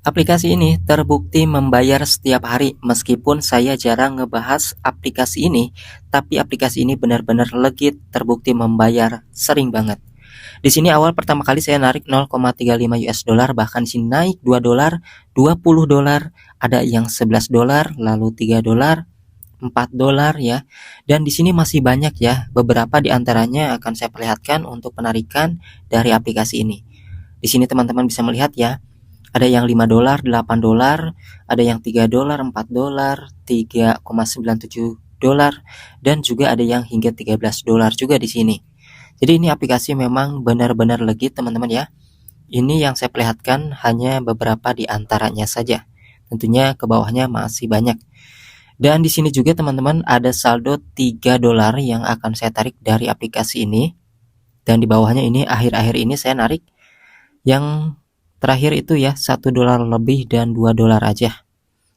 Aplikasi ini terbukti membayar setiap hari meskipun saya jarang ngebahas aplikasi ini, tapi aplikasi ini benar-benar legit, terbukti membayar sering banget. Di sini awal pertama kali saya narik 0,35 US dollar, bahkan di sini naik 2 dolar, 20 dolar, ada yang 11 dolar, lalu 3 dolar, 4 dolar ya. Dan di sini masih banyak ya, beberapa di antaranya akan saya perlihatkan untuk penarikan dari aplikasi ini. Di sini teman-teman bisa melihat ya, ada yang 5 dolar, 8 dolar, ada yang 3 dolar, 4 dolar, 3,97 dolar, dan juga ada yang hingga 13 dolar juga di sini. Jadi ini aplikasi memang benar-benar legit teman-teman ya. Ini yang saya perlihatkan hanya beberapa di antaranya saja. Tentunya ke bawahnya masih banyak. Dan di sini juga teman-teman ada saldo 3 dolar yang akan saya tarik dari aplikasi ini. Dan di bawahnya ini akhir-akhir ini saya narik yang terakhir itu ya 1 dolar lebih dan 2 dolar aja.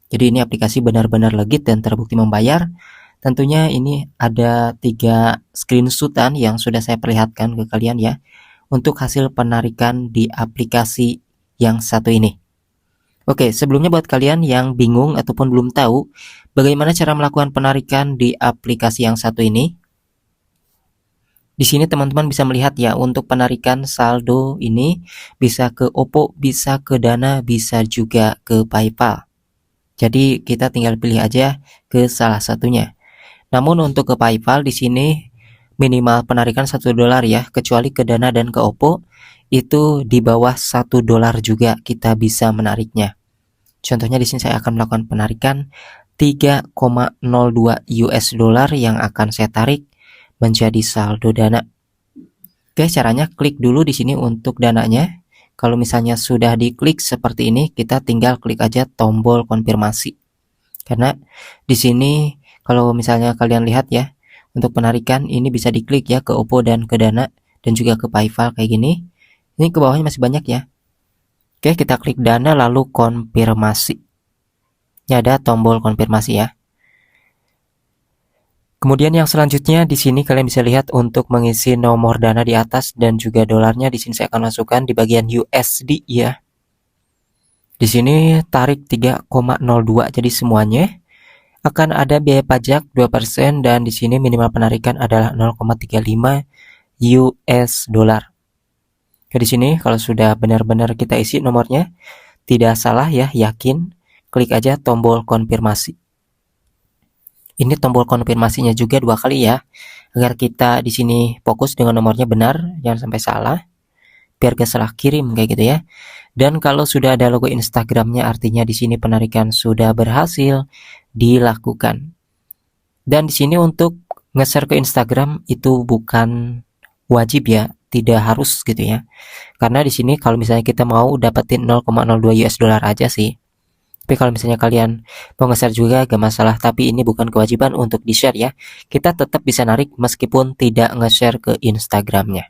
Jadi ini aplikasi benar-benar legit dan terbukti membayar. Tentunya ini ada 3 screenshotan yang sudah saya perlihatkan ke kalian ya, untuk hasil penarikan di aplikasi yang satu ini. Oke, sebelumnya buat kalian yang bingung ataupun belum tahu bagaimana cara melakukan penarikan di aplikasi yang satu ini, di sini teman-teman bisa melihat ya, untuk penarikan saldo ini bisa ke OPPO, bisa ke Dana, bisa juga ke PayPal. Jadi kita tinggal pilih aja ke salah satunya. Namun untuk ke PayPal di sini minimal penarikan 1 dolar ya, kecuali ke Dana dan ke OPPO itu di bawah 1 dolar juga kita bisa menariknya. Contohnya di sini saya akan melakukan penarikan 3,02 US dollar yang akan saya tarik menjadi saldo Dana. Oke, caranya klik dulu di sini untuk dananya. Kalau misalnya sudah diklik seperti ini, kita tinggal klik aja tombol konfirmasi. Karena di sini kalau misalnya kalian lihat ya, untuk penarikan ini bisa diklik ya ke OPPO dan ke Dana dan juga ke PayPal kayak gini. Ini ke bawahnya masih banyak ya. Oke, kita klik Dana lalu konfirmasi. Ini ada tombol konfirmasi ya. Kemudian yang selanjutnya di sini kalian bisa lihat untuk mengisi nomor Dana di atas dan juga dolarnya. Di sini saya akan masukkan di bagian USD ya. Di sini tarik 3,02, jadi semuanya akan ada biaya pajak 2% dan di sini minimal penarikan adalah 0,35 US dollar. Di sini kalau sudah benar-benar kita isi nomornya, tidak salah ya, yakin, klik aja tombol konfirmasi. Ini tombol konfirmasinya juga 2 kali ya, agar kita di sini fokus dengan nomornya benar, jangan sampai salah, biar gak salah kirim kayak gitu ya. Dan kalau sudah ada logo Instagramnya, artinya di sini penarikan sudah berhasil dilakukan. Dan di sini untuk nge-share ke Instagram itu bukan wajib ya, tidak harus gitu ya. Karena di sini kalau misalnya kita mau dapetin 0,02 US dollar aja sih. Tapi kalau misalnya kalian mau nge-share juga gak masalah, tapi ini bukan kewajiban untuk di-share ya. Kita tetap bisa narik meskipun tidak nge-share ke Instagramnya.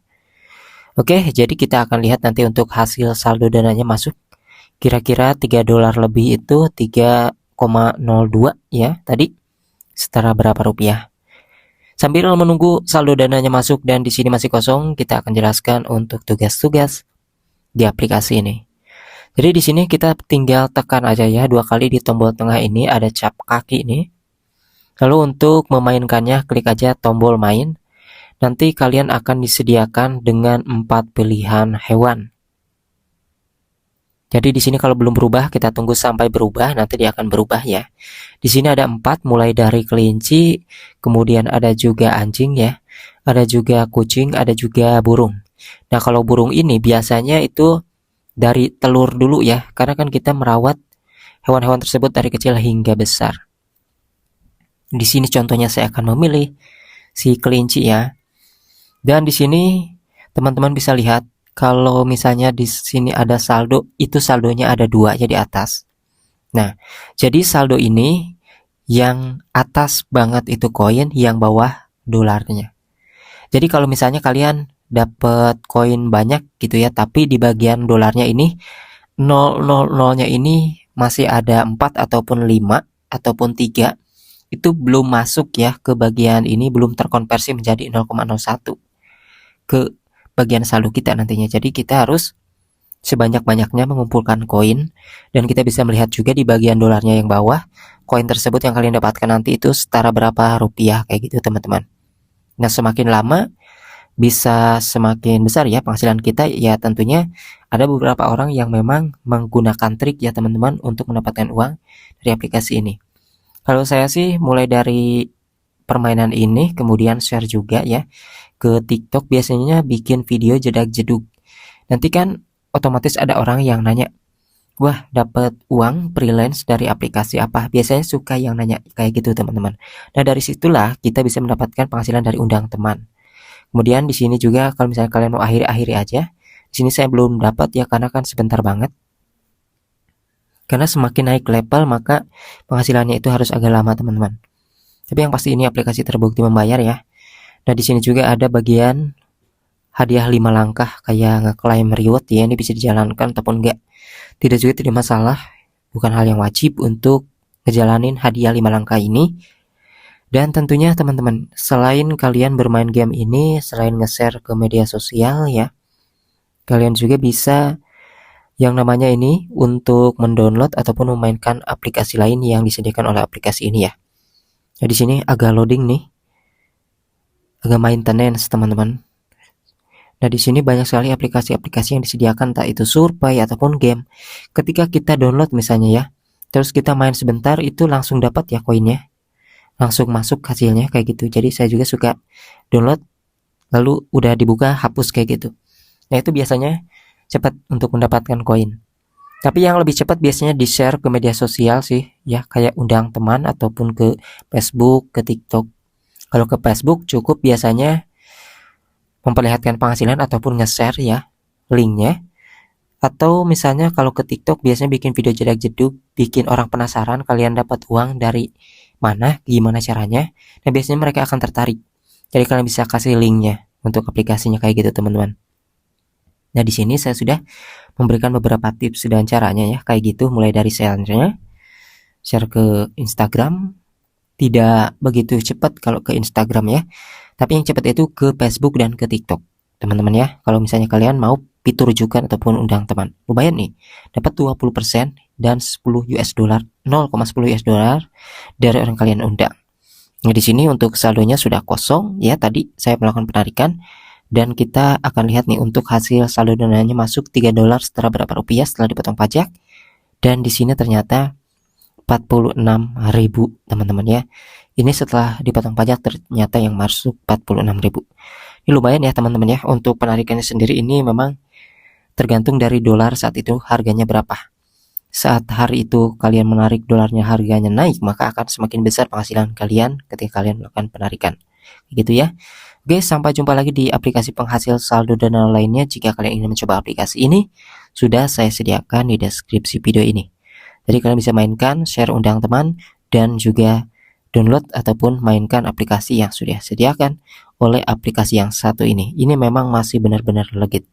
Oke, jadi kita akan lihat nanti untuk hasil saldo dananya masuk. Kira-kira 3 dolar lebih itu 3,02 ya tadi. Setara berapa rupiah? Sambil menunggu saldo dananya masuk dan di sini masih kosong, kita akan jelaskan untuk tugas-tugas di aplikasi ini. Jadi di sini kita tinggal tekan aja ya 2 kali di tombol tengah ini, ada cap kaki ini. Lalu untuk memainkannya klik aja tombol main. Nanti kalian akan disediakan dengan 4 pilihan hewan. Jadi di sini kalau belum berubah, kita tunggu sampai berubah, nanti dia akan berubah ya. Di sini ada 4, mulai dari kelinci, kemudian ada juga anjing ya, ada juga kucing, ada juga burung. Nah kalau burung ini biasanya itu dari telur dulu ya, karena kan kita merawat hewan-hewan tersebut dari kecil hingga besar. Di sini contohnya saya akan memilih si kelinci ya. Dan di sini teman-teman bisa lihat kalau misalnya di sini ada saldo, itu saldonya ada 2 ya di atas. Nah, jadi saldo ini yang atas banget itu koin, yang bawah dolarnya. Jadi kalau misalnya kalian dapat koin banyak gitu ya, tapi di bagian dolarnya ini 000-nya ini masih ada 4 ataupun 5 ataupun 3, itu belum masuk ya ke bagian ini, belum terkonversi menjadi 0,01 ke bagian saldo kita nantinya. Jadi kita harus sebanyak-banyaknya mengumpulkan koin, dan kita bisa melihat juga di bagian dolarnya yang bawah, koin tersebut yang kalian dapatkan nanti itu setara berapa rupiah kayak gitu teman-teman. Nah, semakin lama bisa semakin besar ya penghasilan kita. Ya tentunya ada beberapa orang yang memang menggunakan trik ya teman-teman untuk mendapatkan uang dari aplikasi ini. Kalau saya sih mulai dari permainan ini, kemudian share juga ya ke TikTok, biasanya bikin video jedag-jedug. Nanti kan otomatis ada orang yang nanya, wah dapat uang freelance dari aplikasi apa? Biasanya suka yang nanya kayak gitu teman-teman. Nah dari situlah kita bisa mendapatkan penghasilan dari undang teman. Kemudian di sini juga kalau misalnya kalian mau akhiri aja. Di sini saya belum dapat ya karena kan sebentar banget. Karena semakin naik level maka penghasilannya itu harus agak lama teman-teman. Tapi yang pasti ini aplikasi terbukti membayar ya. Nah di sini juga ada bagian hadiah 5 langkah kayak ngeklaim reward ya. Ini bisa dijalankan ataupun enggak. Tidak juga tidak masalah. Bukan hal yang wajib untuk ngejalanin hadiah 5 langkah ini. Dan tentunya teman-teman, selain kalian bermain game ini, selain nge-share ke media sosial ya, kalian juga bisa yang namanya ini untuk mendownload ataupun memainkan aplikasi lain yang disediakan oleh aplikasi ini ya. Nah, di sini agak loading nih. Agak maintenance teman-teman. Nah, di sini banyak sekali aplikasi-aplikasi yang disediakan, entah itu survei ataupun game. Ketika kita download misalnya ya, terus kita main sebentar itu langsung dapat ya koinnya. Langsung masuk hasilnya kayak gitu. Jadi saya juga suka download lalu udah dibuka hapus kayak gitu. Nah itu biasanya cepat untuk mendapatkan koin. Tapi yang lebih cepat biasanya di share ke media sosial sih ya, kayak undang teman ataupun ke Facebook, ke TikTok. Kalau ke Facebook cukup biasanya memperlihatkan penghasilan ataupun nge-share ya linknya. Atau misalnya kalau ke TikTok biasanya bikin video jedak-jedug, bikin orang penasaran kalian dapat uang dari mana, gimana caranya. Nah biasanya mereka akan tertarik. Jadi kalian bisa kasih linknya untuk aplikasinya kayak gitu teman-teman. Nah di sini saya sudah memberikan beberapa tips dan caranya ya kayak gitu, mulai dari share ke Instagram. Tidak begitu cepat kalau ke Instagram ya, tapi yang cepat itu ke Facebook dan ke TikTok teman-teman ya. Kalau misalnya kalian mau fitur rujukan ataupun undang teman, lumayan nih, dapat 20% dan 10 US dollar, 0,10 US dollar dari orang kalian undang. Nah di sini untuk saldonya sudah kosong ya, tadi saya melakukan penarikan dan kita akan lihat nih untuk hasil saldo dananya masuk 3 dolar setelah berapa rupiah setelah dipotong pajak. Dan di sini ternyata 46.000 teman-teman ya. Ini setelah dipotong pajak ternyata yang masuk 46.000. Ini lumayan ya teman-teman ya. Untuk penarikannya sendiri ini memang tergantung dari dolar saat itu harganya berapa. Saat hari itu kalian menarik dolarnya harganya naik, maka akan semakin besar penghasilan kalian ketika kalian melakukan penarikan. Gitu ya. Oke, sampai jumpa lagi di aplikasi penghasil saldo dana lainnya. Jika kalian ingin mencoba aplikasi ini, sudah saya sediakan di deskripsi video ini. Jadi kalian bisa mainkan, share undang teman, dan juga download ataupun mainkan aplikasi yang sudah disediakan oleh aplikasi yang satu ini. Ini memang masih benar-benar legit.